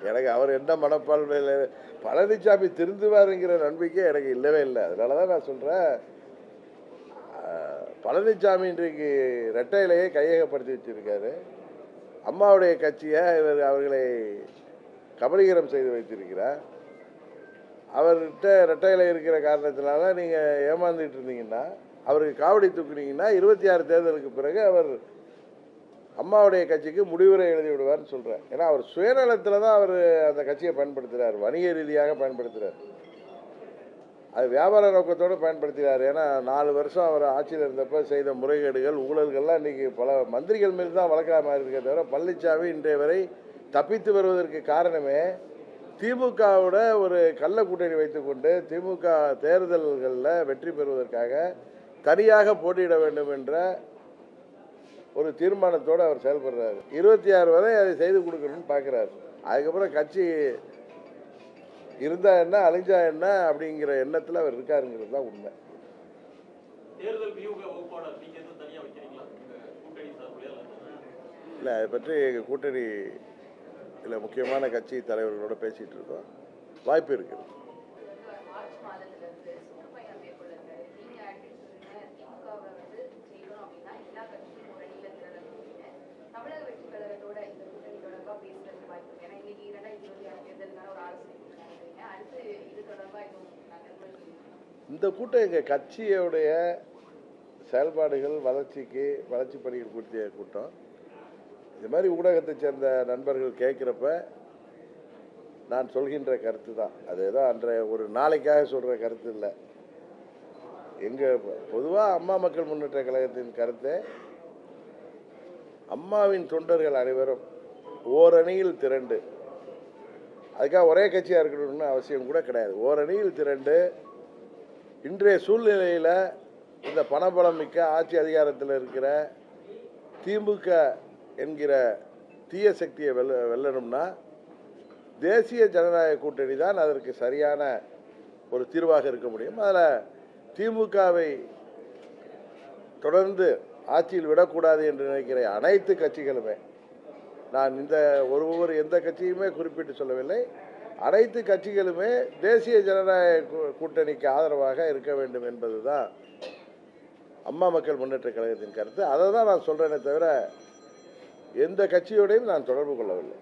எனக்கு அவர் என்ன மனப்பான்மையில் பழனிசாமி திருந்துவாருங்கிற நம்பிக்கை எனக்கு இல்லவே இல்லை. அதனால தான் நான் சொல்கிறேன், பழனிசாமி இன்றைக்கு இரட்டை இலையை கையகப்படுத்தி வச்சிருக்காரு. அம்மாவுடைய கட்சியை அவர்களை கபலீகரம் செய்து வைத்திருக்கிறார். அவர்கிட்ட இரட்டை இலை இருக்கிற காரணத்தினால நீங்கள் ஏமாந்துட்டு இருந்தீங்கன்னா, அவருக்கு காவடி தூக்குனீங்கன்னா 26 தேர்தலுக்கு பிறகு அவர் அம்மாவுடைய கட்சிக்கு முடிவுரை எழுதி விடுவார்னு சொல்கிறேன். ஏன்னா அவர் சுயநலத்தில் தான் அவர் அந்த கட்சியை பயன்படுத்துகிறார், வணிக ரீதியாக பயன்படுத்துகிறார். அது வியாபார நோக்கத்தோடு பயன்படுத்துகிறார். ஏன்னா 4 வருஷம் அவர் ஆட்சியில் இருந்தப்போ செய்த முறைகேடுகள், ஊழல்கள்லாம் இன்றைக்கி பல மந்திரிகள் மீது தான் வழக்கமாக இருக்கே தவிர, பழனிசாமி இன்றைய வரை தப்பித்து வருவதற்கு காரணமே திமுகவோட ஒரு கள்ள கூட்டணி வைத்துக்கொண்டு திமுக தேர்தல்களில் வெற்றி பெறுவதற்காக தனியாக போட்டியிட வேண்டும் என்ற ஒரு தீர்மானத்தோடு அவர் செயல்படுறாரு. 26 வரை அதை செய்து கொடுக்கணும்னு பார்க்குறாரு. அதுக்கப்புறம் கட்சி இருந்தா என்ன அழிஞ்சா என்ன அப்படிங்கிற எண்ணத்தில் அவர் இருக்காருங்கிறது தான் உண்மை. இல்லை, அதை பற்றி எங்கள் கூட்டணி இல்லை முக்கியமான கட்சி தலைவர்களோட பேசிகிட்டு இருக்கோம். வாய்ப்பு இருக்குது. இந்த கூட்டம் எங்கள் கட்சியோடைய செயல்பாடுகள் வளர்ச்சி பணிகள் குறித்த கூட்டம். இது மாதிரி ஊடகத்தை சேர்ந்த நண்பர்கள் கேட்குறப்ப நான் சொல்கின்ற கருத்து தான். அது ஏதோ அன்றைய ஒரு நாளைக்காக சொல்கிற கருத்து இல்லை. எங்கள் பொதுவாக அம்மா மக்கள் முன்னேற்ற கழகத்தின் கருத்தை அம்மாவின் தொண்டர்கள் அனைவரும் ஓரணியில் திரண்டு, அதுக்காக ஒரே கட்சியாக இருக்கணும்னு அவசியம் கூட கிடையாது, ஓரணியில் திரண்டு இன்றைய சூழ்நிலையில் இந்த பணபலம் மிக்க ஆட்சி அதிகாரத்தில் இருக்கிற திமுக என்கிற தீய சக்தியை வெல்லணும்னா தேசிய ஜனநாயக கூட்டணி தான் அதற்கு சரியான ஒரு தீர்வாக இருக்க முடியும். அதில் திமுகவை தொடர்ந்து ஆட்சியில் விடக்கூடாது என்று நினைக்கிற அனைத்து கட்சிகளுமே, நான் இந்த ஒவ்வொரு எந்த கட்சியுமே குறிப்பிட்டு சொல்லவில்லை, அனைத்து கட்சிகளுமே தேசிய ஜனநாயக கூட்டணிக்கு ஆதரவாக இருக்க வேண்டும் என்பது தான் அம்மா மக்கள் முன்னேற்ற கழகத்தின் கருத்து. அதை தான் நான் சொல்கிறேனே தவிர எந்த கட்சியோடையும் நான் தொடர்பு கொள்ளவில்லை.